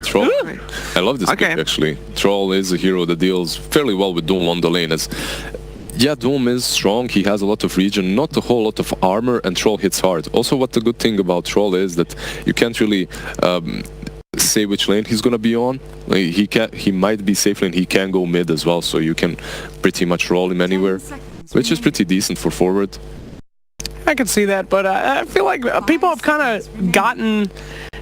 Troll. I love this pick, actually. Troll is a hero that deals fairly well with Doom on the lane. Yeah, Doom is strong, he has a lot of regen, not a whole lot of armor, and Troll hits hard. Also, what the good thing about Troll is that you can't really say which lane he's gonna be on. He might be safe lane, he can go mid as well, so you can pretty much roll him anywhere, which is pretty decent for forward. I can see that, but I feel like people have kind of gotten...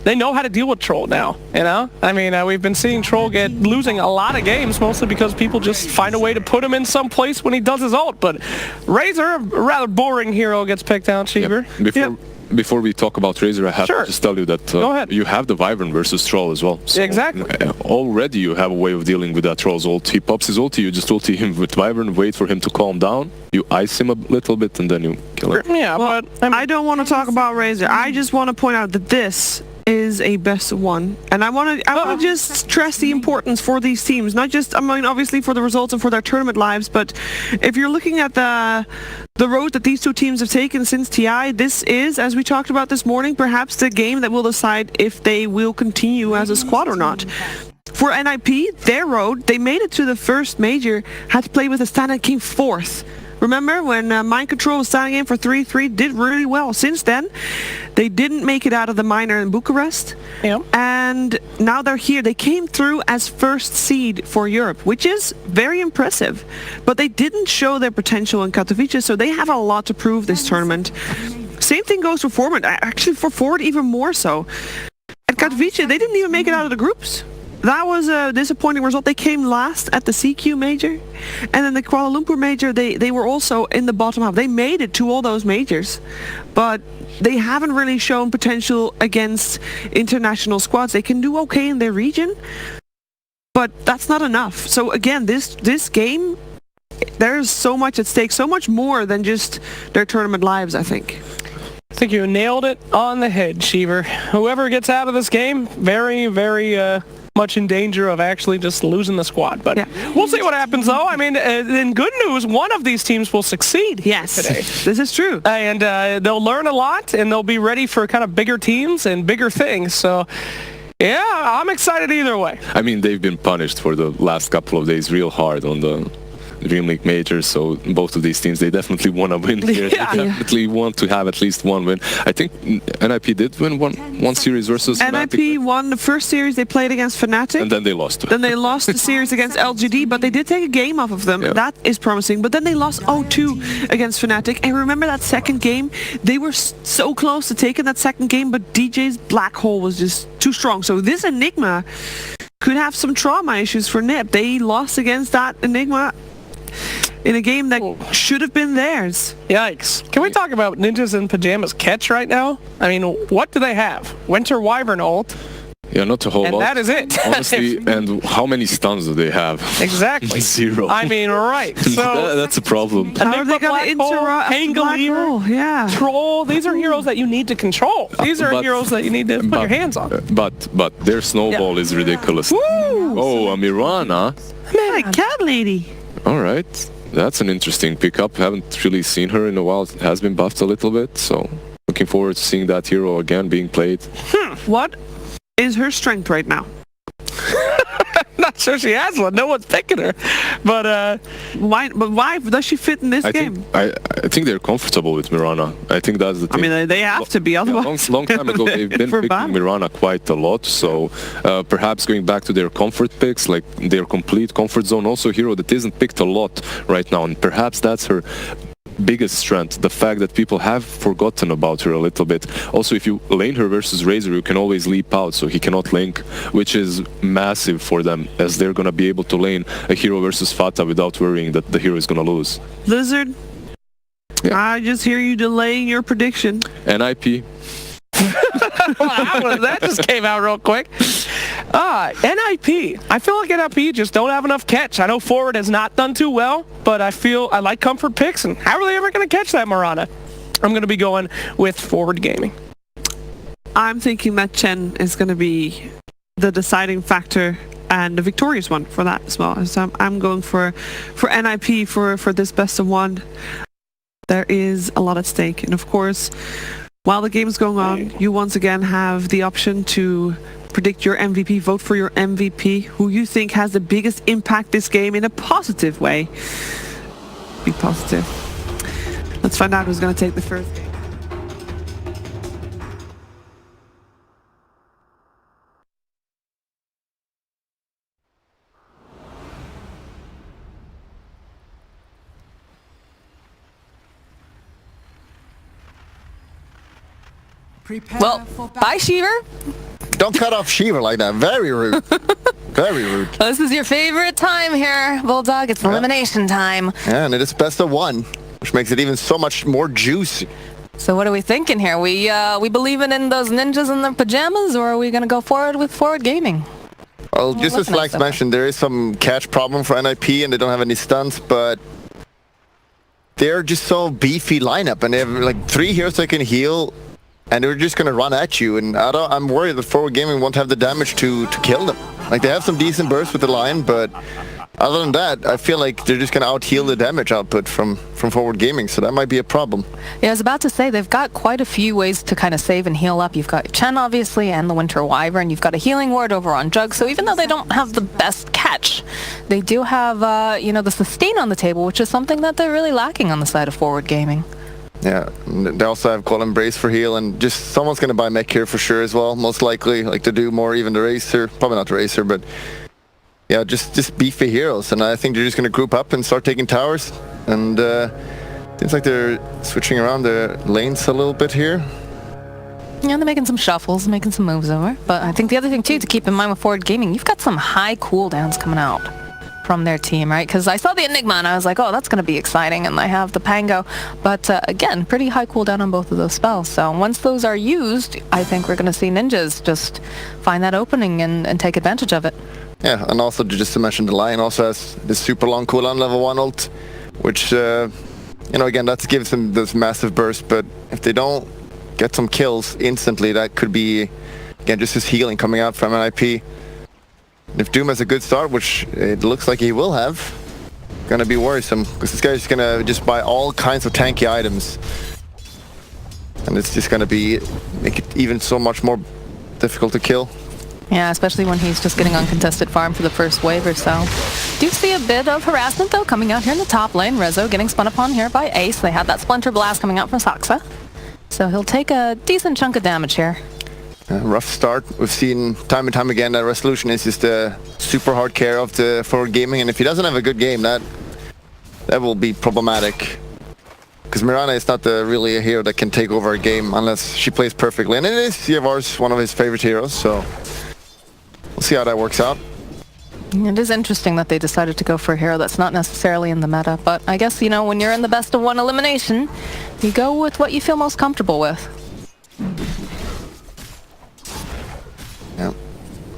They know how to deal with Troll now, you know? I mean, we've been seeing Troll losing a lot of games, mostly because people just find a way to put him in some place when he does his ult. But Razor, a rather boring hero, gets picked out, Cheever. Before we talk about Razor, I have to just tell you that you have the Wyvern versus Troll as well. So exactly. Already you have a way of dealing with that Troll's ult. He pops his ulti, you just ulti him with Wyvern, wait for him to calm down, you ice him a little bit, and then you kill him. Yeah, well, but I don't want to talk about Razor. I just want to point out that this is a best of one, and I want to just stress the importance for these teams, not just, I mean, obviously for the results and for their tournament lives, but if you're looking at the road that these two teams have taken since TI, this is, as we talked about this morning, perhaps the game that will decide if they will continue as a squad or not. For NIP, their road, they made it to the first major, had to play with a stand and came fourth. Remember when Mind Control was standing in for 3-3, did really well. Since then, they didn't make it out of the minor in Bucharest. Yep. And now they're here. They came through as first seed for Europe, which is very impressive. But they didn't show their potential in Katowice, so they have a lot to prove this tournament. Same thing goes for Forward. Actually, for Forward, even more so. At Katowice, they didn't even make it out of the groups. That was a disappointing result. They came last at the CQ major, and then the Kuala Lumpur major, they were also in the bottom half. They made it to all those majors, but they haven't really shown potential against international squads. They can do okay in their region, but that's not enough. So again, this game, there's so much at stake, so much more than just their tournament lives, I think. I think you nailed it on the head, Cheever. Whoever gets out of this game, very, very much in danger of actually just losing the squad. But we'll see what happens, though. I mean, in good news, one of these teams will succeed today. This is true. And they'll learn a lot, and they'll be ready for kind of bigger teams and bigger things. So, yeah, I'm excited either way. I mean, they've been punished for the last couple of days real hard on the DreamLeague major, so both of these teams, they definitely want to win here. They definitely want to have at least one win. I think NIP did win one series versus NIP won the first series they played against Fnatic. And then they lost. Then they lost the series against LGD, but they did take a game off of them. That is promising. But then they lost 0-2 against Fnatic. And remember that second game? They were so close to taking that second game, but DJ's black hole was just too strong. So this Enigma could have some trauma issues for NIP. They lost against that Enigma in a game that should have been theirs. Yikes. Can we talk about Ninjas and Pyjamas catch right now? I mean, what do they have? Winter Wyvern ult. Yeah, not a whole lot. And that is it. Honestly, and how many stuns do they have? Exactly. 0. I mean, right. So that's a problem. How are they going to interrupt Black Hole? Yeah. Troll, these are heroes that you need to control. These are heroes that you need to put your hands on. But their snowball is ridiculous. Woo! Oh, a Mirana. Man, cat lady. All right. That's an interesting pickup. Haven't really seen her in a while. It has been buffed a little bit, so looking forward to seeing that hero again being played. What is her strength right now? Not sure she has one. No one's picking her. But why does she fit in this game? I think they're comfortable with Mirana. I think that's the thing. I mean, they have to be, otherwise. Long time ago, they've been picking Mirana quite a lot. So perhaps going back to their comfort picks, like their complete comfort zone, also a hero that isn't picked a lot right now. And perhaps that's her biggest strength, the fact that people have forgotten about her a little bit. Also, if you lane her versus Razor, you can always leap out, so he cannot link, which is massive for them, as they're going to be able to lane a hero versus Fata without worrying that the hero is going to lose. Lizard, I just hear you delaying your prediction. NIP. Wow, that just came out real quick. NIP. I feel like NIP just don't have enough catch. I know Forward has not done too well, but I like comfort picks, and how are they ever going to catch that Mirana? I'm going to be going with Forward Gaming. I'm thinking that Chen is going to be the deciding factor and the victorious one for that as well. So I'm going for NIP for this best of one. There is a lot at stake, and of course, while the game's going on, you once again have the option to predict your MVP, vote for your MVP, who you think has the biggest impact this game in a positive way. Be positive. Let's find out who's going to take the first game. Well, bye, Shiver. Don't cut off Shiver like that. Very rude. Very rude. Well, this is your favorite time here, Bulldog. It's elimination time. Yeah, and it is best of one, which makes it even so much more juicy. So what are we thinking here? We believing in those ninjas in their pajamas, or are we going to go forward with forward gaming? Well, just as Flax mentioned, there is some catch problem for NIP, and they don't have any stunts, but they're just so beefy lineup, and they have like 3 heroes that can heal. And they're just going to run at you, and I'm worried that forward gaming won't have the damage to kill them. Like, they have some decent bursts with the Lion, but other than that, I feel like they're just going to out-heal the damage output from forward gaming, so that might be a problem. Yeah, I was about to say, they've got quite a fefew ways to kind of save and heal up. You've got Chen, obviously, and the Winter Wyvern. You've got a healing ward over on Jug, so even though they don't have the best catch, they do have, the sustain on the table, which is something that they're really lacking on the side of forward gaming. Yeah, they also have Call Embrace for heal, and just someone's going to buy mech here for sure as well, most likely, like to do more even the Racer, probably not the Racer, but yeah, just beefy heroes, and I think they're just going to group up and start taking towers, and seems like they're switching around their lanes a little bit here. Yeah, they're making some shuffles, making some moves over, but I think the other thing too to keep in mind with forward gaming, you've got some high cooldowns coming out from their team, right? Because I saw the Enigma and I was like, oh, that's going to be exciting, and I have the Pango, but again, pretty high cooldown on both of those spells, so once those are used, I think we're going to see ninjas just find that opening and take advantage of it. Yeah, and also just to mention, the Lion also has this super long cooldown level 1 ult, which, again, that gives them this massive burst, but if they don't get some kills instantly, that could be, again, just his healing coming out from NIP. If Doom has a good start, which it looks like he will have, gonna be worrisome, because this guy's gonna just buy all kinds of tanky items. And it's just gonna make it even so much more difficult to kill. Yeah, especially when he's just getting uncontested farm for the first wave or so. Do see a bit of harassment, though, coming out here in the top lane. Rezo getting spun upon here by Ace. They had that Splinter Blast coming out from Saksa. So he'll take a decent chunk of damage here. Rough start. We've seen time and time again that Resolution is just a super hard carry of the forward gaming, and if he doesn't have a good game, that will be problematic. Because Mirana is not really a hero that can take over a game unless she plays perfectly, and it is Yavar's one of his favorite heroes, so we'll see how that works out. It is interesting that they decided to go for a hero that's not necessarily in the meta, but I guess, when you're in the best of one elimination, you go with what you feel most comfortable with. Yeah,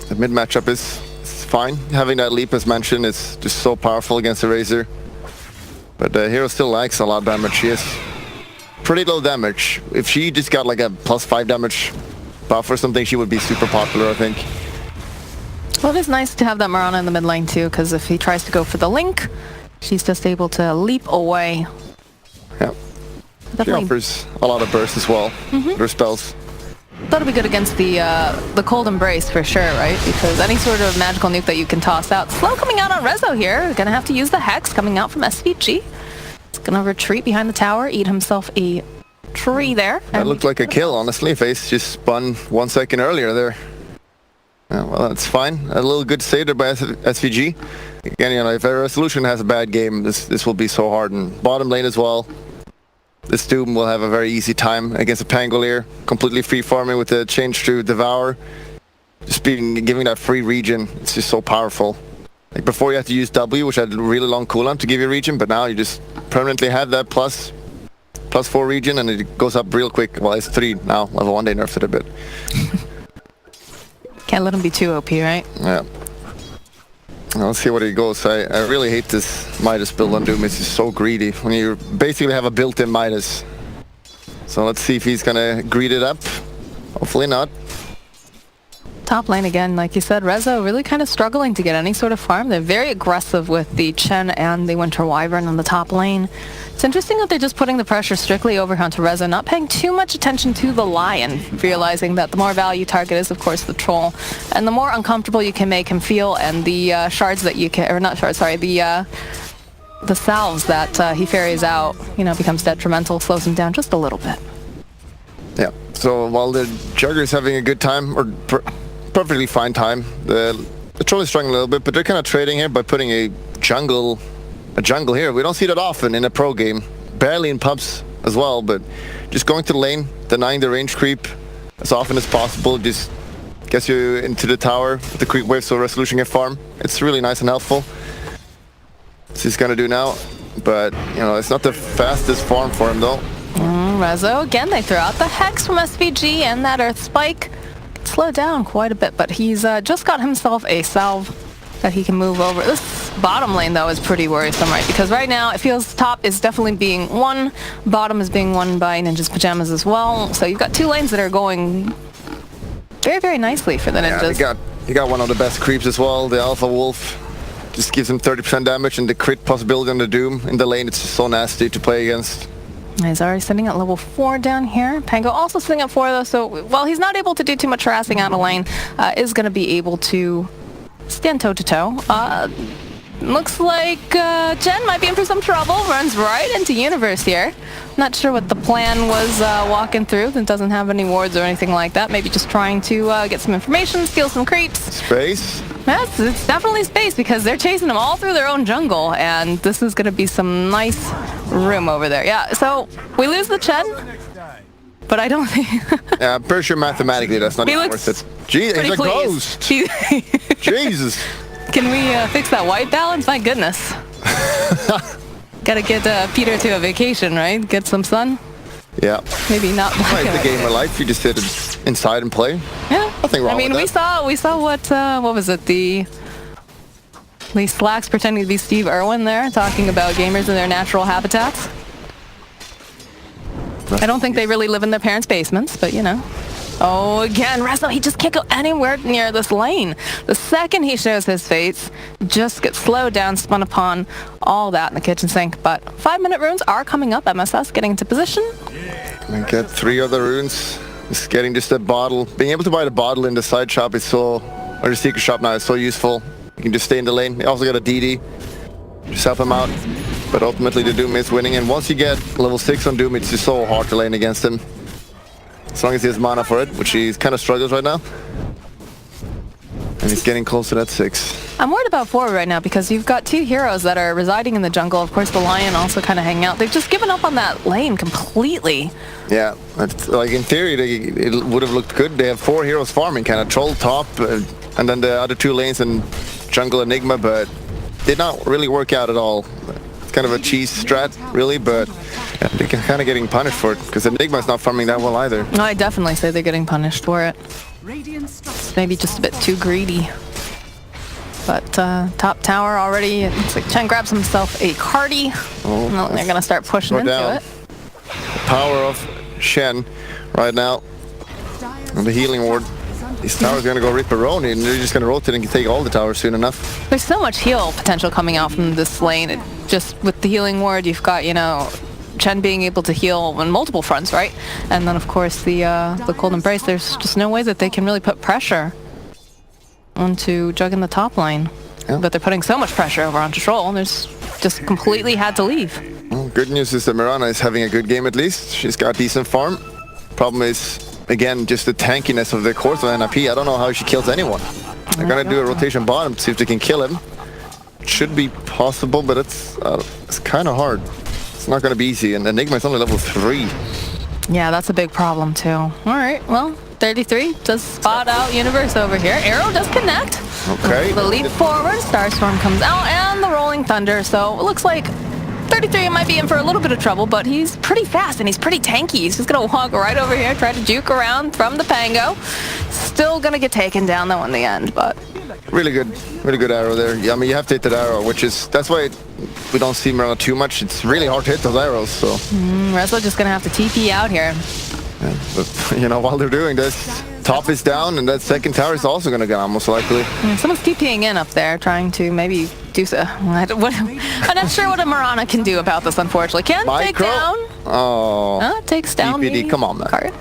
the mid matchup is fine. Having that leap, as mentioned, is just so powerful against the Razor. But the hero still lacks a lot of damage. She has pretty low damage. If she just got like a +5 damage buff or something, she would be super popular, I think. Well, it is nice to have that Mirana in the mid lane too, because if he tries to go for the Link, she's just able to leap away. Yeah. Definitely. She offers a lot of burst as well, her spells. That'll be good against the Cold Embrace for sure, right? Because any sort of magical nuke that you can toss out. Slow coming out on Rezo here. Gonna have to use the Hex coming out from SVG. He's gonna retreat behind the tower, eat himself a tree there. That looked like a kill, honestly. Face just spun 1 second earlier there. Yeah, well, that's fine. A little good save there by SVG. Again, if a Resolution has a bad game, this will be so hard. And bottom lane as well. This Doom will have a very easy time against a Pangolier, completely free farming with the change to Devour. Just giving that free regen, it's just so powerful. Like before you had to use W, which had a really long cooldown to give you regen, but now you just permanently have that +4 regen, and it goes up real quick. Well, it's 3 now, level 1 they nerfed it a bit. Can't let him be too OP, right? Yeah. Let's see what he goes. I really hate this Midas build on Doom. It's just so greedy when you basically have a built-in Midas. So let's see if he's gonna greed it up. Hopefully not. Top lane again, like you said, Rezo really kind of struggling to get any sort of farm. They're very aggressive with the Chen and the Winter Wyvern on the top lane. It's interesting that they're just putting the pressure strictly over onto Rezo, not paying too much attention to the Lion, realizing that the more value target is, of course, the Troll. And the more uncomfortable you can make him feel, and the shards that you can, or not shards, sorry, the salves that he ferries out, you know, becomes detrimental, slows him down just a little bit. Yeah, so while the Jugger is having a good time, or perfectly fine time, the Troll is struggling a little bit, but they're kind of trading here by putting a jungle here. We don't see that often in a pro game, barely in pubs as well, but just going to the lane, denying the range creep as often as possible, just gets you into the tower with the creep wave so Resolution can farm. It's really nice and helpful. This he's gonna do now, but you know, it's not the fastest farm for him though. Rezo, again, they throw out the Hex from SVG and that Earth Spike. Slow down quite a bit, but he's just got himself a salve that he can move over. This bottom lane, though, is pretty worrisome, right? Because right now, it feels top is definitely being won. Bottom is being won by Ninja's Pyjamas as well. So you've got two lanes that are going very, very nicely for the Ninjas. Yeah, he got one of the best creeps as well, the Alpha Wolf. Just gives him 30% damage, and the crit possibility on the Doom in the lane, it's just so nasty to play against. He's already sitting at level 4 down here. Pango also sitting at 4 though, so while he's not able to do too much harassing out of lane, is going to be able to stand toe-to-toe. Looks like Jen might be in for some trouble. Runs right into Universe here. Not sure what the plan was walking through. It doesn't have any wards or anything like that. Maybe just trying to get some information, steal some creeps. Space? Yes, it's definitely space because they're chasing them all through their own jungle, and this is going to be some nice room over there. Yeah, so we lose the Chen, but I don't think... Yeah, I'm pretty sure mathematically that's not even worth it. Jeez, he's a ghost! Jesus! Can we fix that white balance? My goodness. Gotta get Peter to a vacation, right? Get some sun? Yeah. Maybe not. It's the game of life. You just sit inside and play. Yeah. Nothing wrong with that. we saw what was it? The Slacks pretending to be Steve Irwin there, talking about gamers in their natural habitats. I don't think they really live in their parents' basements, but you know. Oh, again, Rezo, he just can't go anywhere near this lane. The second he shows his face, just gets slowed down, spun upon, all that in the kitchen sink. But 5-minute runes are coming up. MSS getting into position. And get 3 other runes. Just getting just a bottle. Being able to buy the bottle in the side shop is or the secret shop now is so useful. You can just stay in the lane. You also got a DD. Just help him out. But ultimately the Doom is winning. And once you get level 6 on Doom, it's just so hard to lane against him. As long as he has mana for it, which he kind of struggles right now. And he's getting close to that 6. I'm worried about 4 right now because you've got 2 heroes that are residing in the jungle. Of course, the Lion also kind of hanging out. They've just given up on that lane completely. Yeah, like in theory, it would have looked good. They have 4 heroes farming, kind of Troll top, and then the other 2 lanes and Jungle Enigma, but did not really work out at all. It's kind of a cheese strat, really, but yeah, they're kind of getting punished for it because Enigma's not farming that well either. No, I definitely say they're getting punished for it. Maybe just a bit too greedy. But top tower already, it looks like Chen grabs himself a Cardi. Oh, and they're going to start pushing into it. The power of Shen right now. And the healing ward. These towers are going to go Ripperoni, and they're just going to rotate and take all the towers soon enough. There's so much heal potential coming out from this lane. Just with the healing ward, you've got, you know, Chen being able to heal on multiple fronts, right? And then, of course, the Cold Embrace. There's just no way that they can really put pressure onto Jug in the top lane. Yeah. But they're putting so much pressure over onto Troll, and there's just completely had to leave. Well, good news is that Mirana is having a good game at least. She's got decent farm. Problem is, again, just the tankiness of the course of NIP. I don't know how she kills anyone. They're going to do a rotation bottom to see if they can kill him. It should be possible, but it's kind of hard. It's not going to be easy, and Enigma is only level 3. Yeah, that's a big problem too. All right, well, 33 does spot out Universe over here. Arrow does connect. Okay. The leap forward, Starstorm comes out, and the Rolling Thunder. So it looks like 33 might be in for a little bit of trouble, but he's pretty fast and he's pretty tanky. He's just going to walk right over here, try to juke around from the Pango. Still going to get taken down though in the end, but... Really good arrow there. Yeah, I mean, you have to hit that arrow, that's why we don't see Mirana too much. It's really hard to hit those arrows, so... Rezo just going to have to TP out here. Yeah, but, you know, while they're doing this, top is down, and that second tower is also going to go down, most likely. Someone's TPing in up there, trying to maybe do so. I'm not sure what a Mirana can do about this, unfortunately. Can take down. Oh. Takes down DPD, the come on, man. card.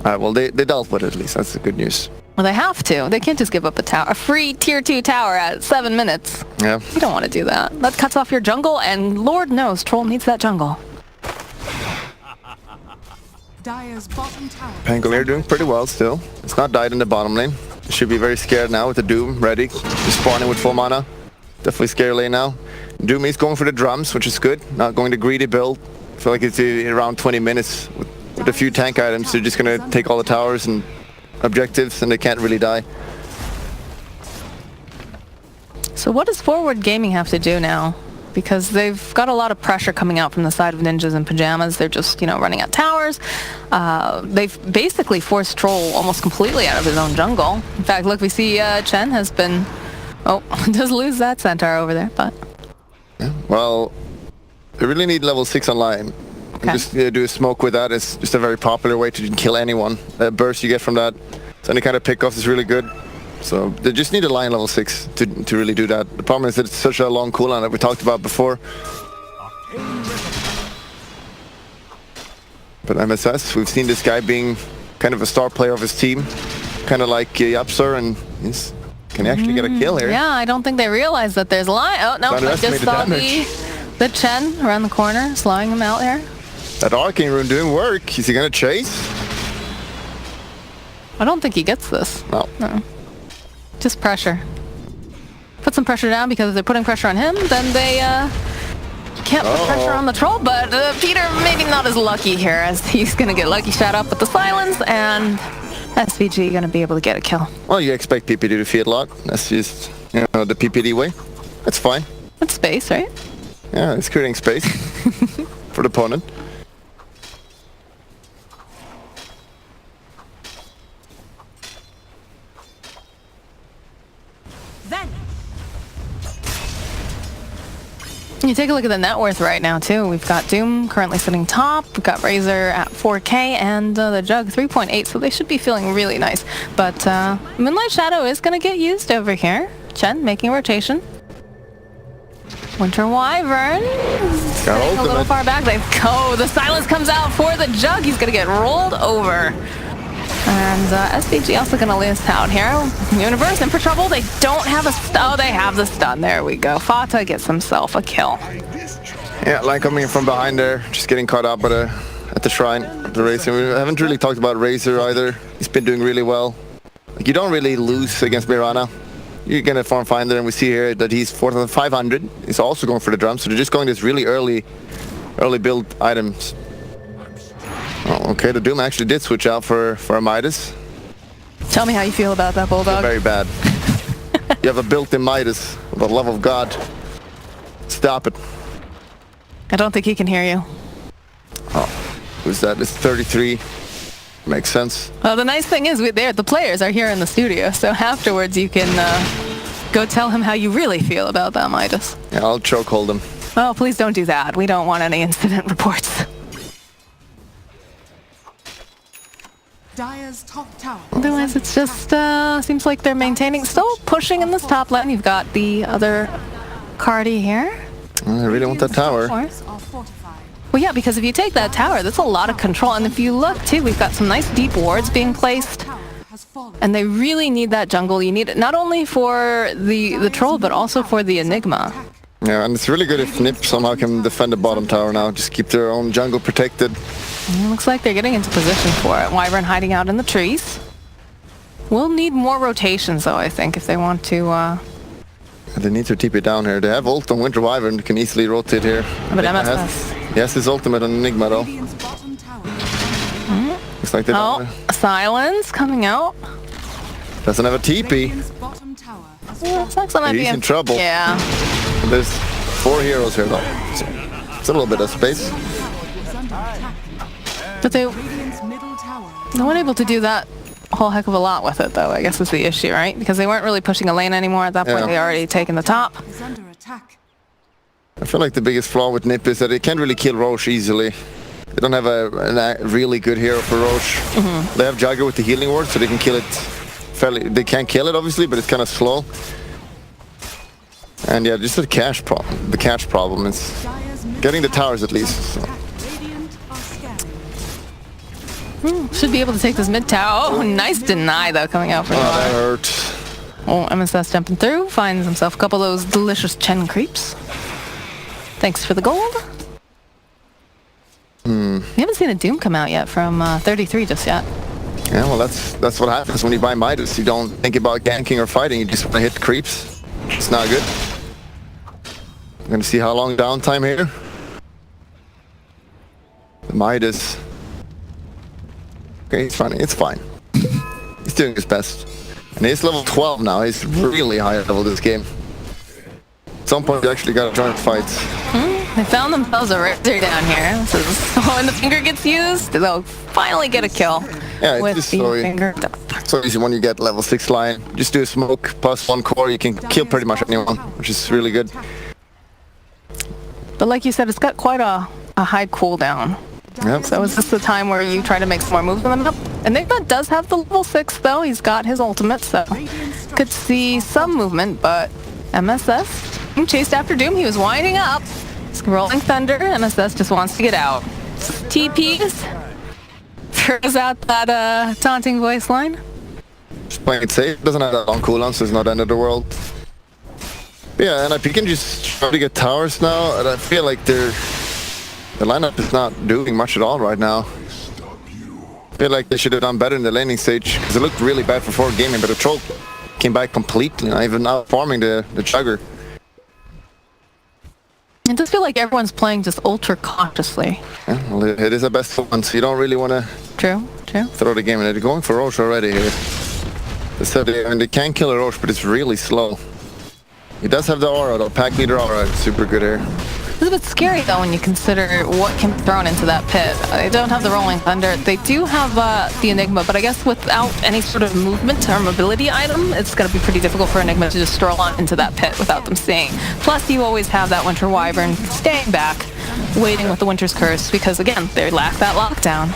All right, well, they dealt with it at least. That's the good news. Well, they have to. They can't just give up a free tier 2 tower at 7 minutes. Yeah. You don't want to do that. That cuts off your jungle, and Lord knows Troll needs that jungle. Pangolier doing pretty well still. It's not died in the bottom lane. Should be very scared now with the Doom ready. Just spawning with full mana. Definitely scary lane now. Doom is going for the drums, which is good. Not going to greedy build. I feel like it's around 20 minutes with a few tank items. They're just going to take all the towers and objectives, and they can't really die. So what does Forward Gaming have to do now? Because they've got a lot of pressure coming out from the side of Ninjas and Pyjamas. They're just, running at towers. They've basically forced Troll almost completely out of his own jungle. In fact, look, we see Chen has been... Oh, does lose that centaur over there, but... Yeah, well, they really need level 6 online. Okay. Just do a smoke with that. It's just a very popular way to kill anyone. That burst you get from that, so any kind of pickoff is really good. So they just need a line level 6 to really do that. The problem is that it's such a long cooldown that we talked about before. But MSS, we've seen this guy being kind of a star player of his team, kind of like Yapsar, and can he actually get a kill here? Yeah, I don't think they realize that there's a line. Oh, no, I just saw the Chen around the corner, slowing him out there. That Arcane Rune doing work. Is he going to chase? I don't think he gets this. No. Just pressure. Put some pressure down, because if they're putting pressure on him, then they can't put pressure on the Troll. But Peter maybe not as lucky here, as he's going to get lucky shot up with the silence, and SVG going to be able to get a kill. Well, you expect PPD to feed lock. That's just, the PPD way. That's fine. That's space, right? Yeah, it's creating space for the opponent. You take a look at the net worth right now, too. We've got Doom currently sitting top. We've got Razor at 4K, and the Jug 3.8, so they should be feeling really nice. But Moonlight Shadow is going to get used over here. Chen making a rotation. Winter Wyvern sitting a little far back. The silence comes out for the Jug. He's going to get rolled over. And SVG also going to lose out here. Universe in for trouble. They don't have a stun. Oh, they have the stun. There we go. Fata gets himself a kill. Yeah, line coming in from behind there. Just getting caught up at the shrine. The Razor. We haven't really talked about Razor either. He's been doing really well. You don't really lose against Mirana. You're going to farm finder, and we see here that he's 4,500. He's also going for the drums, so they're just going this really early build items. Oh, okay, the Doom actually did switch out for a Midas. Tell me how you feel about that, Bulldog. Very bad. You have a built-in Midas, for the love of God. Stop it. I don't think he can hear you. Oh, who's that? It's 33. Makes sense. Well, the nice thing is, the players are here in the studio, so afterwards you can go tell him how you really feel about that Midas. Yeah, I'll chokehold him. Oh, please don't do that. We don't want any incident reports. Dire's top tower. Otherwise, it's just seems like they're maintaining, still pushing in this top lane. You've got the other Cardi here. I really want that tower. Well, yeah, because if you take that tower, that's a lot of control. And if you look, too, we've got some nice deep wards being placed. And they really need that jungle. You need it not only for the Troll, but also for the Enigma. Yeah, and it's really good if Nip somehow can defend the bottom tower now. Just keep their own jungle protected. Looks like they're getting into position for it. Wyvern hiding out in the trees. We'll need more rotations, though, I think, if they want to... They need to TP it down here. They have ult on Winter Wyvern, can easily rotate here. But MSS. Yes, his ultimate on Enigma, though. Looks like they don't... Oh, silence coming out. Doesn't have a TP. He's in trouble. Yeah. There's 4 heroes here, though. So it's a little bit of space. But they weren't able to do that a whole heck of a lot with it, though, I guess is the issue, right? Because they weren't really pushing a lane anymore at that point. They already taken the top. I feel like the biggest flaw with Nip is that they can't really kill Roche easily. They don't have a really good hero for Roche. They have Jagger with the healing ward, so they can kill it fairly. They can't kill it obviously, but it's kind of slow. And yeah, just the cash problem. The cash problem is getting the towers at least. So. Should be able to take this mid tower. Oh, nice deny though coming out from that hurt. Oh, MSS jumping through, finds himself a couple of those delicious Chen creeps. Thanks for the gold. We haven't seen a Doom come out yet from 33 just yet. Yeah, well that's what happens when you buy Midas. You don't think about ganking or fighting, you just want to hit the creeps. It's not good. I'm gonna see how long downtime here. The Midas. Okay, it's fine. It's fine. He's doing his best. And he's level 12 now. He's really high level this game. At some point, you actually gotta join fights. They found themselves a Razor down here. So when the finger gets used, they'll finally get a kill. Yeah, with it's just the finger. so easy when you get level 6 Lion. Just do a smoke plus 1 core, you can kill pretty much anyone, which is really good. But like you said, it's got quite a high cooldown. Yep. So is this the time where you try to make some more moves on the map? Enigma does have the level 6 though. He's got his ultimate, so could see some movement, but MSS chased after Doom. He was winding up. Rolling Thunder. MSS just wants to get out. TPs. Throws out that taunting voice line. Just playing it safe. Doesn't have that long cooldown, so it's not end of the world. Yeah, and NIP can just try to get towers now, and I feel like the lineup is not doing much at all right now. I feel like they should have done better in the laning stage, because it looked really bad for forward gaming, but the troll came back completely, even out farming the Jugger. It does feel like everyone's playing just ultra cautiously. Yeah, well, it is a best one, so you don't really want to True. throw the game in. They're going for Roche already here. They can kill a Roche, but it's really slow. He does have the aura, though. Pack leader aura, super good here. It's a bit scary though when you consider what can be thrown into that pit. They don't have the Rolling Thunder. They do have the Enigma, but I guess without any sort of movement or mobility item, it's going to be pretty difficult for Enigma to just stroll on into that pit without them seeing. Plus, you always have that Winter Wyvern staying back, waiting with the Winter's Curse, because again, they lack that lockdown.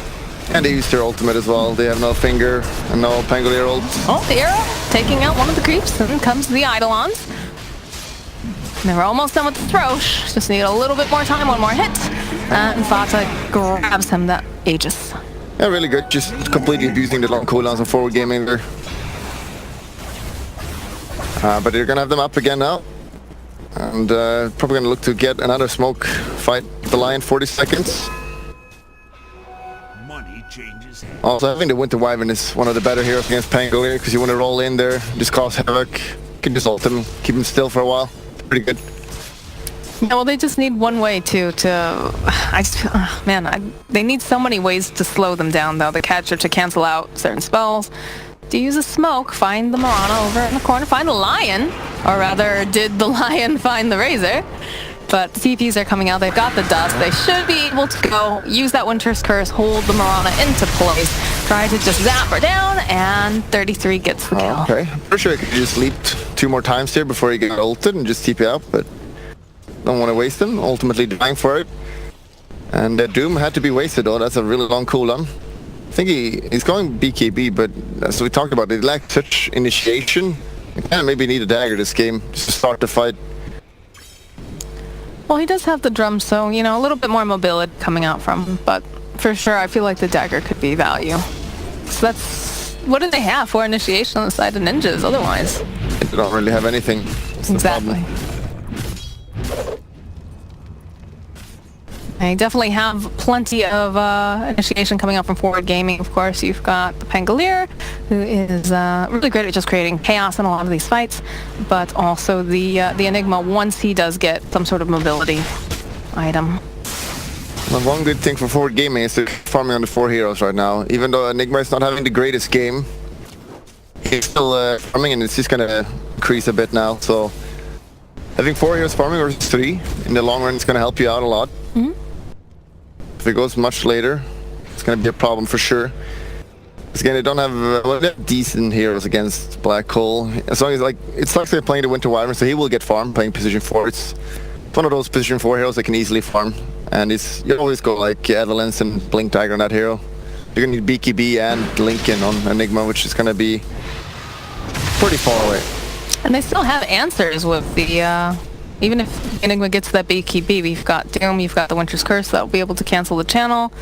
And they use their ultimate as well. They have no finger and no Pangolier ult. Oh, the arrow taking out one of the creeps, and then comes the Eidolons. They were almost done with the Throsh. Just need a little bit more time, one more hit. And Fata grabs him that Aegis. Yeah, really good. Just completely abusing the long cooldowns and forward gaming there. But they're going to have them up again now. And probably going to look to get another smoke fight the Lion 40 seconds. Also, having the Winter Wyvern is one of the better heroes against Pangolier, because you want to roll in there, just cause havoc. You can just ult him, keep him still for a while. Pretty good. Yeah, well, they just need one way they need so many ways to slow them down, though. The catcher to cancel out certain spells. To use a smoke, find the Mirana over in the corner, find the Lion. Or rather, did the Lion find the Razor? But the TPs are coming out, they've got the dust. They should be able to go, use that Winter's Curse, hold the Mirana into place, try to just zap her down, and 33 gets the kill. Okay, I'm pretty sure I could just leap 2 more times here before he gets ulted and just TP out, but don't want to waste them, ultimately dying for it. And Doom had to be wasted though, that's a really long cooldown. I think he's going BKB, but as we talked about, they lack touch initiation. They kind of maybe need a dagger this game, just to start the fight. Well, he does have the drum, so, you know, a little bit more mobility coming out from him, but for sure, I feel like the dagger could be value. So that's... What do they have for initiation on the side of ninjas, otherwise? They don't really have anything. That's exactly. They definitely have plenty of initiation coming up from forward gaming. Of course, you've got the Pangolier, who is really great at just creating chaos in a lot of these fights, but also the Enigma once he does get some sort of mobility item. Well, one good thing for forward gaming is they're farming on the 4 heroes right now. Even though Enigma is not having the greatest game, he's still farming, and it's just going to increase a bit now. So having 4 heroes farming versus 3 in the long run is going to help you out a lot. Mm-hmm. If it goes much later, it's going to be a problem for sure. Because again, they don't have they have decent heroes against Black Hole. As long as it's like they're playing the Winter Wyvern, so he will get farmed playing position 4. It's one of those position 4 heroes that can easily farm. And you always go like Evelyn's and Blink Dagger on that hero. You're gonna need BKB and Lincoln on Enigma, which is gonna be pretty far away. And they still have answers with the, even if Enigma gets that BKB, we've got Doom, you've got the Winter's Curse that'll be able to cancel the channel.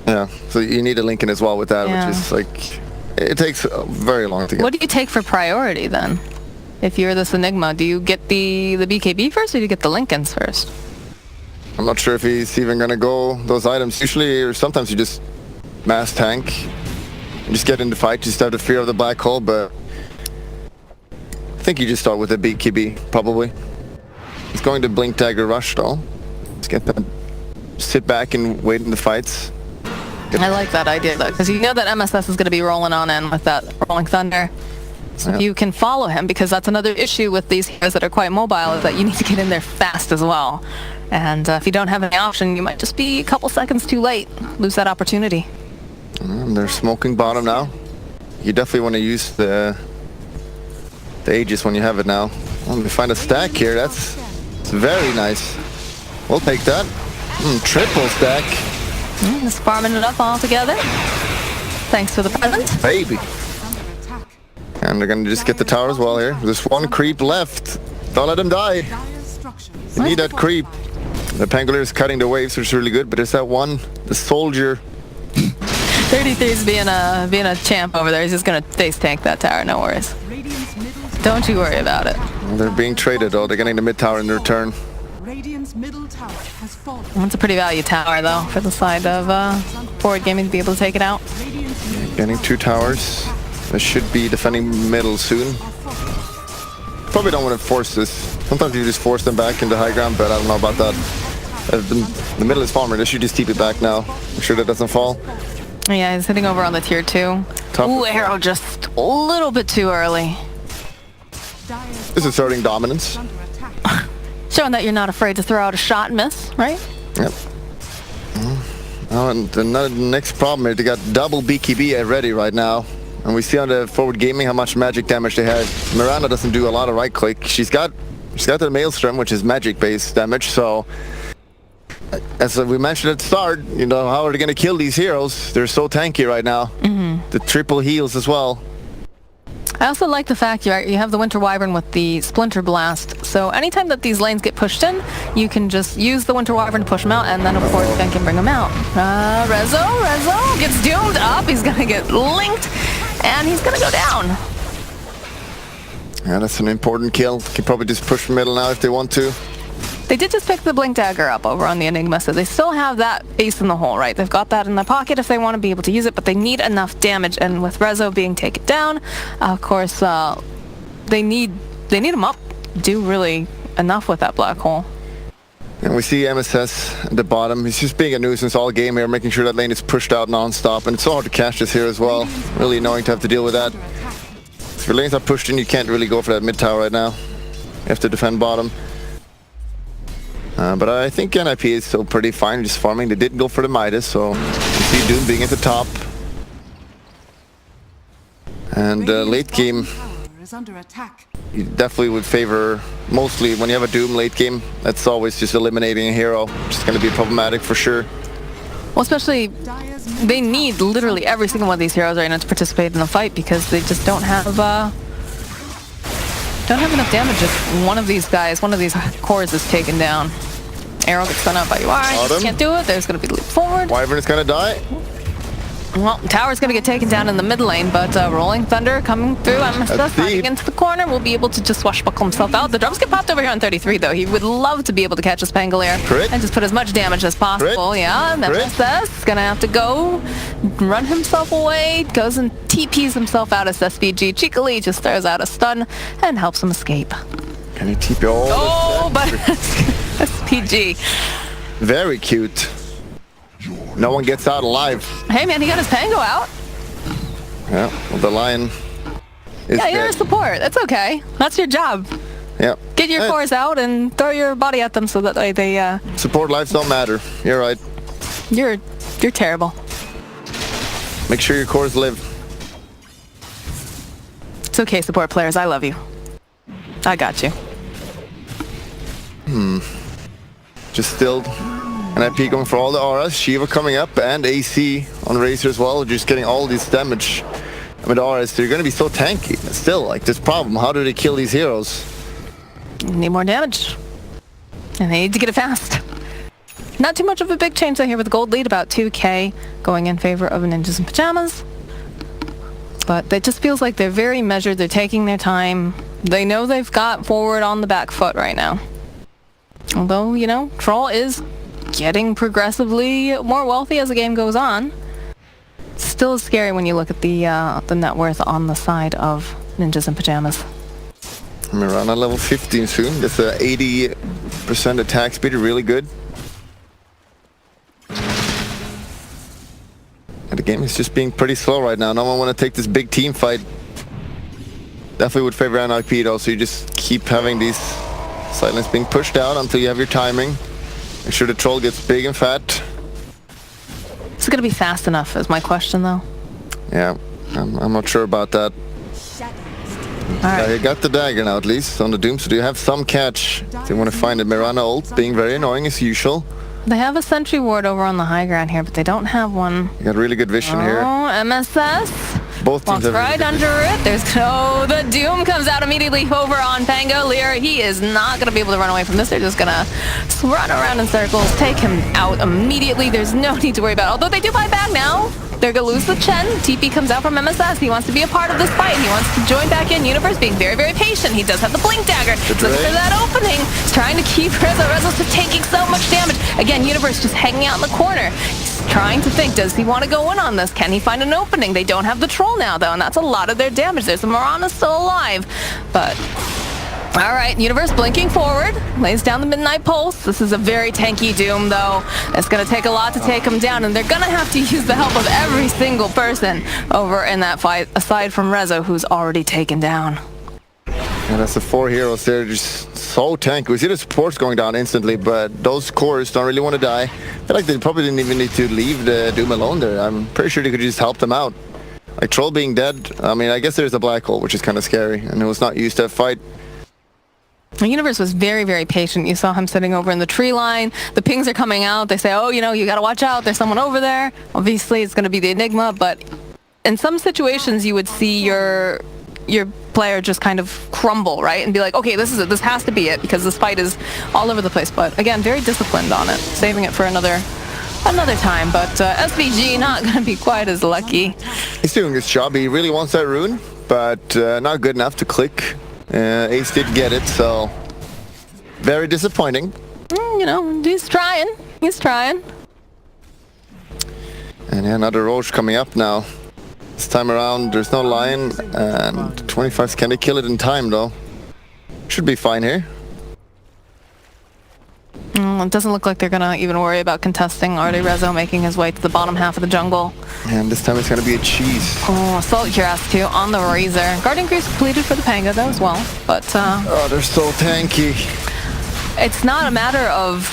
Yeah, so you need a Lincoln as well with that, Yeah. which is like, it takes very long to get. What do you take for priority then? If you're this Enigma, do you get the BKB first or do you get the Lincolns first? I'm not sure if he's even gonna go those items. Usually, or sometimes you just mass tank. You just get in the fight, just have the fear of the black hole, but I think you just start with the BKB, probably. He's going to Blink Dagger Rush though. Let's get that. Sit back and wait in the fights. I like that idea though, because you know that MSS is going to be rolling on in with that Rolling Thunder. So if you can follow him, because that's another issue with these heroes that are quite mobile, is that you need to get in there fast as well. And if you don't have any option, you might just be a couple seconds too late, lose that opportunity. They're smoking bottom now. You definitely want to use the Aegis when you have it now. Let me find a stack here. That's very nice. We'll take that. Triple stack. Just farming it up all together. Thanks for the present. Baby. And they're gonna just get the tower as well here. There's one creep left. Don't let him die. You need that creep. The Pangolier is cutting the waves, which is really good, but there's that one, the soldier. 33's being a champ over there. He's just gonna face tank that tower, no worries. Don't you worry about it. They're being traded though. They're getting the mid tower in return. It's a pretty value tower though for the side of Forward Gaming to be able to take it out. Getting 2 towers. They should be defending middle soon. Probably don't want to force this. Sometimes you just force them back into high ground, but I don't know about that. The middle is farmer. They should just keep it back now. Make sure that doesn't fall. Yeah, he's hitting over on the tier 2. Ooh, arrow just a little bit too early. This is asserting dominance. Showing that you're not afraid to throw out a shot and miss, right? Yep. Oh, and the next problem is they got double BKB ready right now. And we see on the Forward Gaming how much magic damage they have. Miranda doesn't do a lot of right click. She's got the Maelstrom, which is magic based damage, so as we mentioned at the start, you know, how are they gonna kill these heroes? They're so tanky right now. The triple heals as well. I also like the fact you have the Winter Wyvern with the Splinter Blast, so anytime that these lanes get pushed in, you can just use the Winter Wyvern to push them out, and then of course Ben can bring them out. Rezo gets doomed up, he's gonna get linked, and he's gonna go down. Yeah, that's an important kill. Can probably just push the middle now if they want to. They did just pick the Blink Dagger up over on the Enigma, so they still have that ace in the hole, right? They've got that in their pocket if they want to be able to use it, but they need enough damage, and with Rezo being taken down, of course, they need him up. Do really enough with that black hole. And we see MSS at the bottom. He's just being a nuisance all game here, making sure that lane is pushed out non-stop, and it's so hard to catch this here as well. Really annoying to have to deal with that. If your lanes are pushed in, you can't really go for that mid tower right now. You have to defend bottom. But I think NIP is still pretty fine, just farming. They didn't go for the Midas, so you see Doom being at the top. And late game, you definitely would favor, mostly when you have a Doom late game, that's always just eliminating a hero. It's going to be problematic for sure. Well, especially, they need literally every single one of these heroes right now to participate in the fight, because they just don't have enough damage if one of these guys, one of these cores is taken down. Arrow gets done out by UI, can't do it, there's going to be the leap forward. Wyvern is going to die. Well, tower's going to get taken down in the mid lane, but Rolling Thunder coming through, MSS fighting into the corner, will be able to just swashbuckle himself out. The drums get popped over here on 33 though. He would love to be able to catch his Pangolier and just put as much damage as possible. Yeah, and MSS is going to have to go run himself away, goes and TPs himself out as SVG. Cheekily just throws out a stun and helps him escape. Can he TP all? Oh, but SPG. Very cute. No one gets out alive. Hey man, he got his Pango out. Yeah, well, the lion is Yeah, you're dead. a support. It's okay. That's your job. Yeah. Get your cores out and throw your body at them so that they Support lives don't matter. You're right. You're terrible. Make sure your cores live. It's okay, support players. I love you. I got you. Just stilled. And IP going for all the auras. Shiva coming up and AC on Razor as well, just getting all this damage. I mean, the auras, they're going to be so tanky. Still, like, this problem, how do they kill these heroes? Need more damage. And they need to get it fast. Not too much of a big change though here with the gold lead, about 2k going in favor of Ninjas in Pyjamas. But it just feels like they're very measured, they're taking their time. They know they've got forward on the back foot right now. Although, you know, Troll is getting progressively more wealthy as the game goes on. Still scary when you look at the net worth on the side of Ninjas in Pyjamas. Mirana level 15 soon. That's a 80% attack speed, really good. And the game is just being pretty slow right now. No one want to take this big team fight. Definitely would favor an IP though, so you just keep having these silence being pushed out until you have your timing. Make sure the troll gets big and fat. Is it going to be fast enough is my question though. Yeah, I'm not sure about that. Alright. You got the dagger now at least on the Doom, so do you have some catch? Do you want to find it? Mirana ult being very annoying as usual. They have a sentry ward over on the high ground here, but they don't have one. You got really good vision here. Oh, MSS. Both teams Walks have right under it. There's the Doom comes out immediately over on Pango. Lear, he is not going to be able to run away from this. They're just going to run around in circles, take him out immediately. There's no need to worry about it. Although they do buy back now. They're going to lose the Chen. TP comes out from MSS. He wants to be a part of this fight. He wants to join back in. Universe being very, very patient. He does have the Blink Dagger. Looking for that opening. He's trying to keep Rezo. Rezo's just taking so much damage. Again, Universe just hanging out in the corner. He's trying to think, does he want to go in on this? Can he find an opening? They don't have the Troll now, though, and that's a lot of their damage. There's the Mirana still alive, but... Alright, Universe blinking forward, lays down the Midnight Pulse. This is a very tanky Doom, though. It's going to take a lot to take him down, and they're going to have to use the help of every single person over in that fight, aside from Rezo, who's already taken down. And that's the 4 heroes. They're just so tanky. We see the supports going down instantly, but those cores don't really want to die. I feel like they probably didn't even need to leave the Doom alone there. I'm pretty sure they could just help them out. Like Troll being dead, I mean, I guess there's a black hole, which is kind of scary, and it was not used to that fight. The Universe was very, very patient. You saw him sitting over in the tree line. The pings are coming out. They say, oh, you know, you got to watch out. There's someone over there. Obviously, it's going to be the Enigma, but in some situations, you would see your player just kind of crumble, right? And be like, okay, this is it. This has to be it, because this fight is all over the place. But again, very disciplined on it, saving it for another time. But SVG not going to be quite as lucky. He's doing his job. He really wants that rune, but not good enough to click. Ace did get it, so very disappointing. You know, he's trying. He's trying. And yeah, another Roche coming up now. This time around, there's no line, and 25s, can they kill it in time, though? Should be fine here. It doesn't look like they're going to even worry about contesting. Already Rezo making his way to the bottom half of the jungle. And this time it's going to be a cheese. Oh, Assault Cuirass too on the Razor. Guardian Grease completed for the Pango though as well. But oh, they're so tanky. It's not a matter of...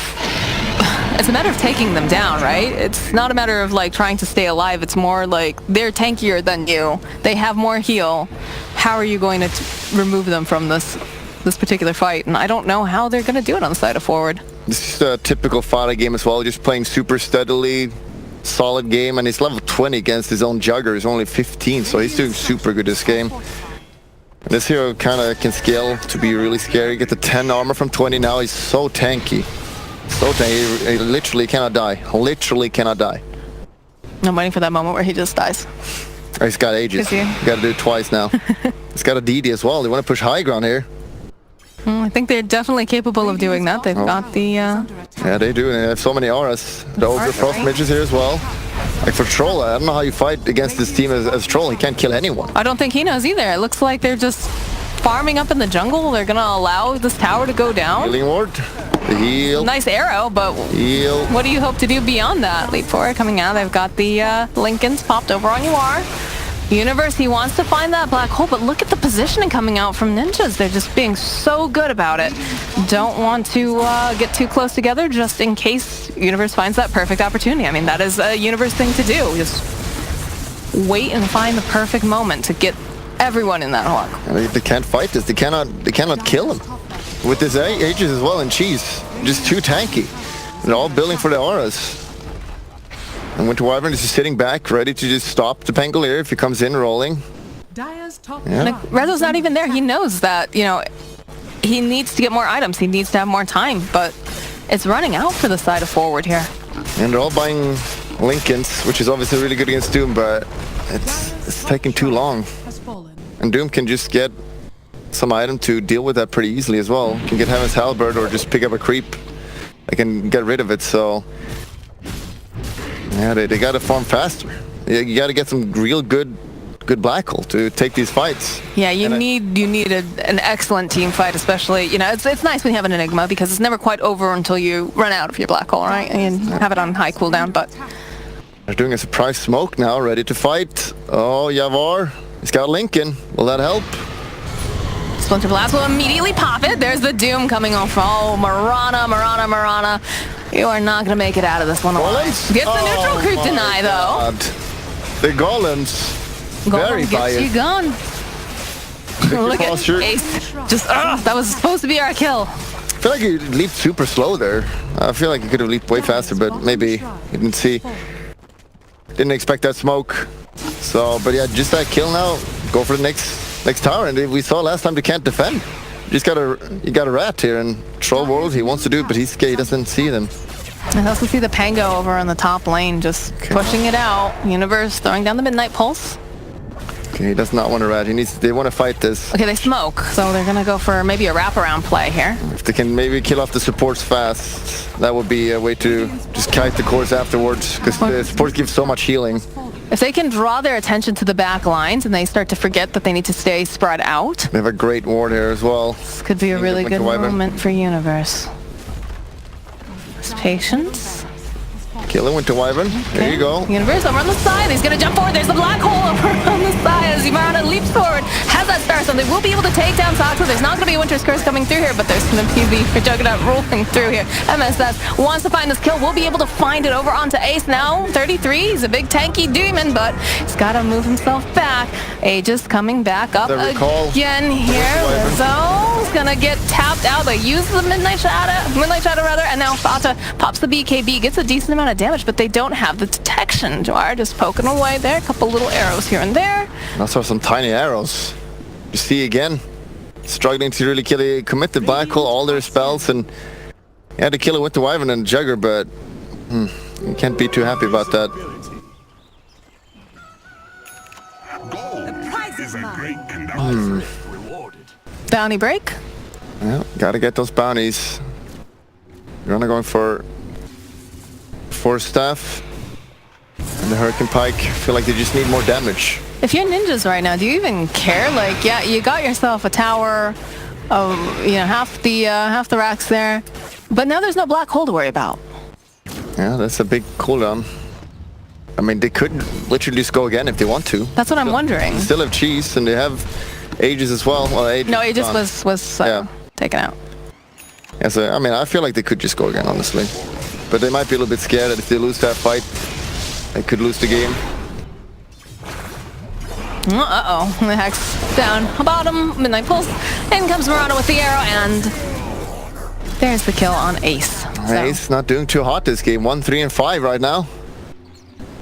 It's a matter of taking them down, right? It's not a matter of like trying to stay alive. It's more like they're tankier than you. They have more heal. How are you going to remove them from this particular fight? And I don't know how they're going to do it on the side of forward. This is a typical fighter game as well, just playing super steadily, solid game, and he's level 20 against his own Jugger. He's only 15, so he's doing super good this game. And this hero kind of can scale to be really scary. Get the 10 armor from 20 now. He's so tanky. So tanky. He literally cannot die. Literally cannot die. I'm waiting for that moment where he just dies. Oh, he's got ages. You got to do it twice now. He's got a DD as well. They want to push high ground here. I think they're definitely capable of doing that. They've got the... Yeah, they do. They have so many auras. The Ogre Frost Mages here as well. Like for Troll, I don't know how you fight against this team as Troll. He can't kill anyone. I don't think he knows either. It looks like they're just farming up in the jungle. They're going to allow this tower to go down. Healing ward. The heal. Nice arrow, but heal. What do you hope to do beyond that? Leap forward coming out. They've got the Lincolns popped over on UR. Universe, he wants to find that black hole, but look at the positioning coming out from Ninjas. They're just being so good about it. Don't want to get too close together just in case Universe finds that perfect opportunity. I mean, that is a Universe thing to do. Just wait and find the perfect moment to get everyone in that hawk. They can't fight this. They cannot kill him. With his Aegis as well and Cheese. Just too tanky. They're all building for the auras. And Winter Wyvern is just sitting back, ready to just stop the Pangolier if he comes in rolling. Like, Rezo's not even there. He knows that, you know, he needs to get more items. He needs to have more time, but it's running out for the side of forward here. And they're all buying Lincolns, which is obviously really good against Doom, but it's taking too long. And Doom can just get some item to deal with that pretty easily as well. Can get Heaven's Halberd or just pick up a creep. They can get rid of it, so... Yeah, they gotta farm faster. You gotta get some real good black hole to take these fights. Yeah, you need an excellent team fight, especially, you know, it's nice when you have an Enigma because it's never quite over until you run out of your black hole, right? And have it on high cooldown, but... They're doing a surprise smoke now, ready to fight. Oh, Yavar, he's got Lincoln. Will that help? Splinter Blast will immediately pop it. There's the Doom coming off. Oh, Marana. You are not going to make it out of this one alive. Gets the neutral creep deny, though. The Golems. Very biased. Gets you gone. Look at Ace. Just, that was supposed to be our kill. I feel like he leaped super slow there. I feel like he could have leaped way faster, but maybe he didn't see. Didn't expect that smoke. So, but yeah, just that kill now. Go for the next tower. And we saw last time they can't defend. You got a rat here in Troll World. He wants to do it, but he's scared. He doesn't see them. I also see the Pango over on the top lane, just pushing it out. Universe throwing down the Midnight Pulse. Okay, he does not want a rat. They want to fight this. Okay, they smoke, so they're gonna go for maybe a wraparound play here. If they can maybe kill off the supports fast, that would be a way to just kite the cores afterwards, because the supports give so much healing. If they can draw their attention to the back lines and they start to forget that they need to stay spread out. They have a great ward here as well. This could be a really good moment for Universe. Just patience. Killing Winter Wyvern. Okay. There you go. Universe over on the side. He's going to jump forward. There's the black hole over on the side as Ibarra leaps forward. Has that star, so they will be able to take down Sakura. There's not going to be a Winter's Curse coming through here, but there's going to be the Juggernaut rolling through here. MSS wants to find this kill. We'll be able to find it over onto Ace now. 33. He's a big tanky demon, but he's got to move himself back. Aegis coming back up again here. Rizzo's going to get tapped out. They use the Midnight Shadow rather, and now Fata pops the BKB, gets a decent amount of damage, but they don't have the detection. Jawar just poking away there. A couple little arrows here and there. Also some tiny arrows. You see again, struggling to really commit the black hole, all their spells, and he had to kill it with the Wyvern and Jugger, but you can't be too happy about that. Bounty break. Yeah, gotta get those bounties. You're only going for Force Staff and the Hurricane Pike. I feel like they just need more damage. If you're ninjas right now, do you even care? Like, yeah, you got yourself a tower of, you know, half the racks there, but now there's no black hole to worry about. Yeah, that's a big cooldown. I mean, they could literally just go again if they want to. That's what I'm wondering. Still have Cheese, and they have Aegis as well. Well, Aegis was taken out. Yeah, so I mean, I feel like they could just go again, honestly. But they might be a little bit scared that if they lose that fight, they could lose the game. Uh-oh. The Hex down bottom. Midnight Pulse. In comes Murano with the arrow, and there's the kill on Ace. Ace not doing too hot this game. 1, 3, and 5 right now.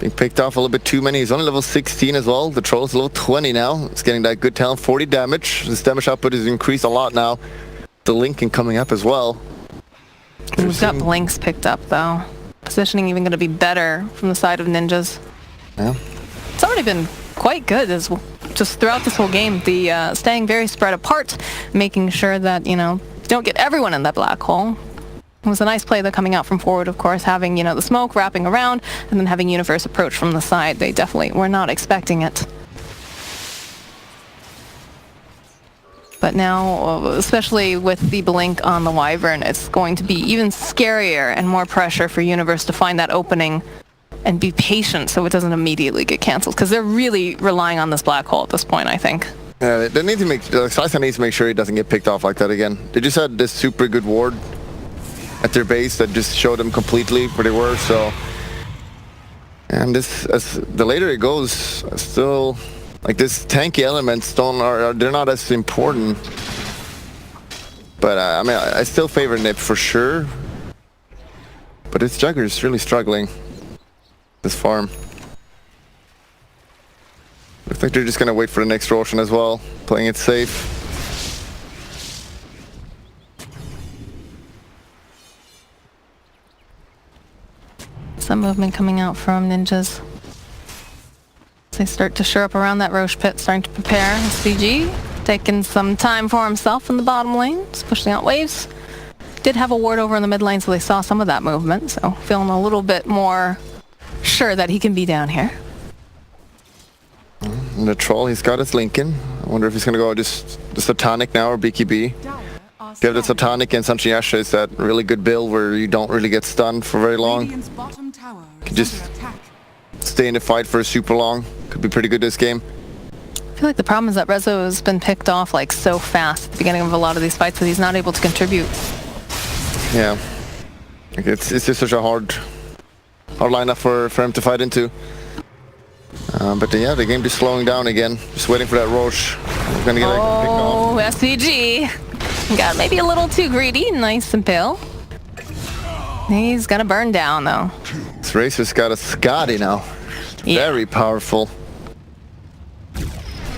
Being picked off a little bit too many. He's only level 16 as well. The Troll's level 20 now. It's getting that good talent. 40 damage. His damage output has increased a lot now. The Lincoln coming up as well. We've got Blinks picked up though. Positioning even going to be better from the side of ninjas. Yeah. It's already been quite good as well, just throughout this whole game. The staying very spread apart, making sure that, you know, don't get everyone in that black hole. It was a nice play though coming out from forward, of course, having, you know, the smoke wrapping around and then having Universe approach from the side. They definitely were not expecting it. But now, especially with the blink on the Wyvern, it's going to be even scarier and more pressure for Universe to find that opening and be patient so it doesn't immediately get cancelled, because they're really relying on this black hole at this point, I think. Yeah, they need to Slicer needs to make sure he doesn't get picked off like that again. They just had this super good ward at their base that just showed them completely where they were, so... And this, as the later it goes, still... Like, this tanky elements they're not as important. But, I mean, I still favor Nip for sure. But its jungler is really struggling. This farm. Looks like they're just gonna wait for the next Roshan as well, playing it safe. Some movement coming out from ninjas. They start to shore up around that Roche pit, starting to prepare. SVG taking some time for himself in the bottom lane, just pushing out waves. Did have a ward over in the mid lane, so they saw some of that movement, so feeling a little bit more sure that he can be down here. And the troll, he's got his Lincoln. I wonder if he's gonna go just the Satanic now or BKB. If you have the Satanic and Sanchi Yasha, it's that really good build where you don't really get stunned for very long. You can just stay in the fight for super long. Could be pretty good this game. I feel like the problem is that Rezo has been picked off like so fast at the beginning of a lot of these fights that he's not able to contribute. Yeah. Like it's just such a hard lineup for him to fight into. But yeah, the game just slowing down again. Just waiting for that Roche. We're gonna get picked off. Oh, SVG. Got maybe a little too greedy. Nice and pale. He's gonna burn down though. This Racer's got a Scotty now. Yeah. Very powerful.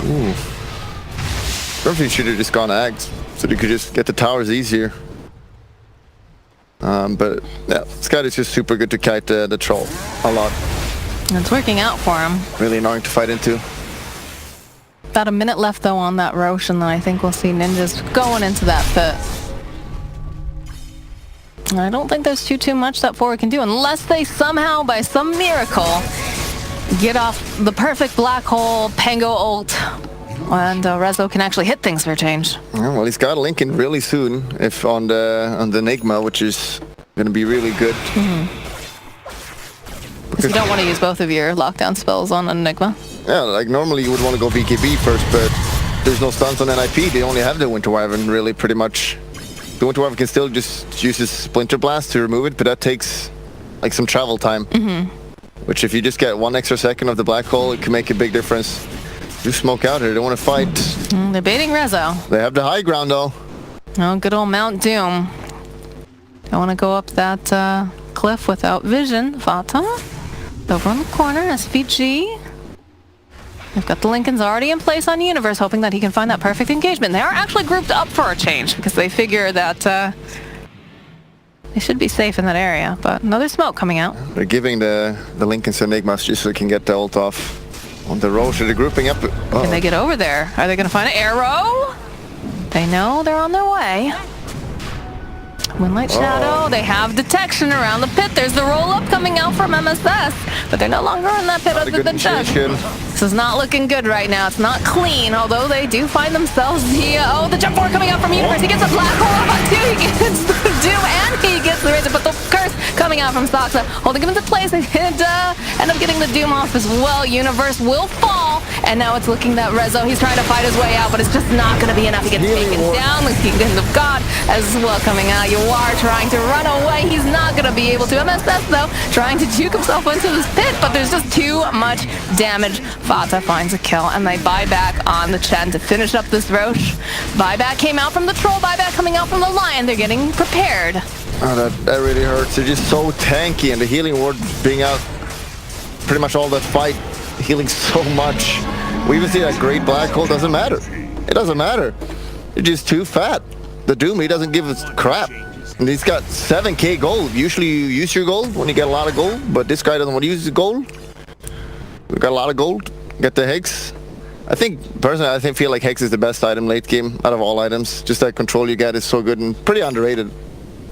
Ooh. Probably should have just gone Ags so they could just get the towers easier. But yeah, Scotty's just super good to kite the troll a lot. It's working out for him. Really annoying to fight into. About a minute left though on that Roche, and then I think we'll see ninjas going into that pit. I don't think there's too much that forward can do unless they somehow, by some miracle, get off the perfect black hole Pango ult, and Rezo can actually hit things for a change. Yeah, well, he's got a Lincoln really soon, if on the Enigma, which is going to be really good. Because you don't want to use both of your lockdown spells on Enigma. Yeah, like normally you would want to go BKB first, but there's no stuns on NIP. They only have the Winter Wyvern, really, pretty much. The Winter Wyvern can still just use his Splinter Blast to remove it, but that takes like some travel time. Which if you just get 1 extra second of the black hole, it can make a big difference. Do smoke out here, they want to fight. They're baiting Rezo. They have the high ground though. Oh, good old Mount Doom. Don't want to go up that cliff without vision. Vata. Over in the corner, SVG. They've got the Lincolns already in place on Universe, hoping that he can find that perfect engagement. They are actually grouped up for a change, because they figure that they should be safe in that area. But another smoke coming out. They're giving the Lincolns Enigmas just so they can get the ult off. On the Roche, they're grouping up. Can they get over there? Are they going to find an arrow? They know they're on their way. Moonlight Shadow, they have detection around the pit. There's the roll-up coming out from MSS, but they're no longer in that pit other than death. This is not looking good right now. It's not clean, although they do find themselves the jump forward coming out from Universe. He gets a black hole up on 2, he gets the Doom, and he gets the Razor, but the curse coming out from Soxa, holding him into place, and end up getting the Doom off as well. Universe will fall, and now it's looking that Rezo, he's trying to fight his way out, but it's just not going to be enough. He gets taken down, the Kingdom of God as well coming out. You are trying to run away. He's not going to be able to. MSS, though, trying to juke himself into this pit, but there's just too much damage. Vata finds a kill, and they buy back on the Chen to finish up this Roche. Buyback came out from the Troll, buyback coming out from the Lion. They're getting prepared. Oh, that really hurts. They're just so tanky, and the healing ward being out pretty much all that fight, healing so much. We even see that great black hole. Doesn't matter. It doesn't matter. You're just too fat. The Doom, he doesn't give a crap. And he's got 7k gold. Usually you use your gold when you get a lot of gold, but this guy doesn't want to use his gold. We've got a lot of gold. Get the Hex. Personally, I feel like Hex is the best item late game out of all items. Just that control you get is so good and pretty underrated.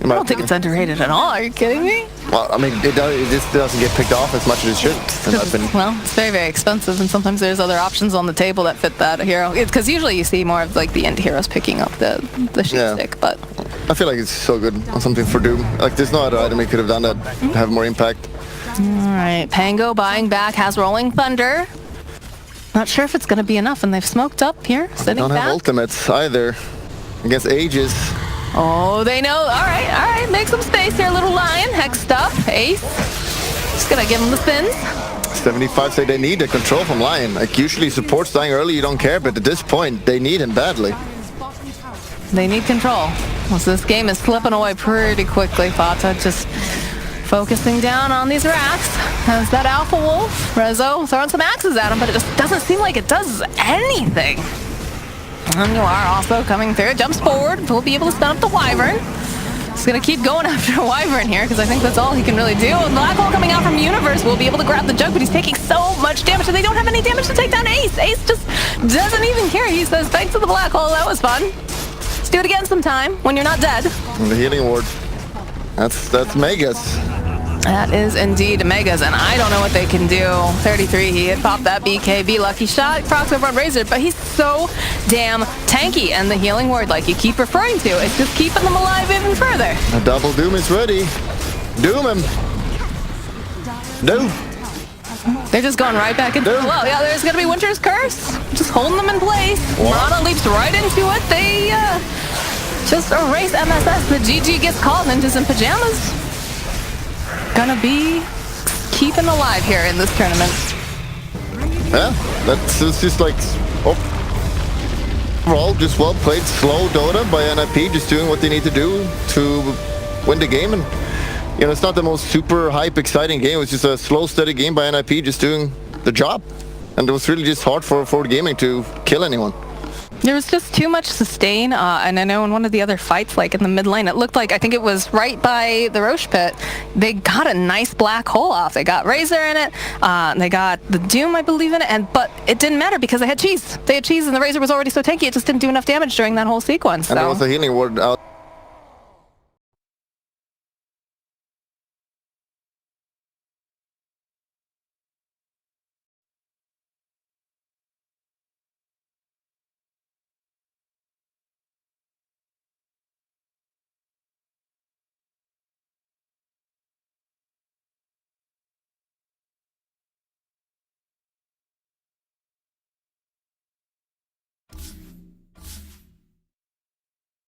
I don't think it's underrated at all. Are you kidding me? Well, I mean, it just doesn't get picked off as much as it should. Well, it's very, very expensive, and sometimes there's other options on the table that fit that hero. Because usually you see more of like the end heroes picking up the sheep stick, but I feel like it's so good on something for Doom. Like there's no other item he could have done that have more impact. All right, Pango buying back, has Rolling Thunder. Not sure if it's going to be enough, and they've smoked up here, sitting back. Don't have ultimates either against Aegis. Oh, they know. All right. Make some space here, little Lion. Hexed up. Ace. Just gonna give him the spins. 75 say they need the control from Lion. Like usually supports dying early, you don't care, but at this point, they need him badly. They need control. Well, so this game is slipping away pretty quickly. Vata just Focusing down on these racks. As that Alpha Wolf, Rezo throwing some axes at him, but it just doesn't seem like it does anything. And Noir also coming through, jumps forward, will be able to stun up the Wyvern. He's gonna keep going after Wyvern here, because I think that's all he can really do. And Black Hole coming out from Universe will be able to grab the jug, but he's taking so much damage, and they don't have any damage to take down Ace. Ace just doesn't even care. He says, thanks to the Black Hole, that was fun. Let's do it again sometime, when you're not dead. And the healing ward. That's Megas. That is indeed Megas, and I don't know what they can do. 33, he had popped that BKB lucky shot, procs over on Razor, but he's so damn tanky, and the healing ward, like you keep referring to, it's just keeping them alive even further. A double Doom is ready. Doom him. Doom. They're just going right back into the well. Yeah, there's gonna be Winter's Curse, just holding them in place. Marana leaps right into it. They just erase MSS. The GG gets called into some pajamas. Gonna be keeping alive here in this tournament. Yeah, that's just like overall just well played slow Dota by NIP, just doing what they need to do to win the game. And you know, it's not the most super hype exciting game, it was just a slow steady game by NIP just doing the job. And it was really just hard for Forward Gaming to kill anyone. There was just too much sustain, and I know in one of the other fights, like in the mid lane, it looked like, I think it was right by the Roche pit, they got a nice black hole off. They got Razor in it, they got the Doom, I believe, in it, but it didn't matter because they had cheese. They had cheese, and the Razor was already so tanky, it just didn't do enough damage during that whole sequence. And there was a healing ward out.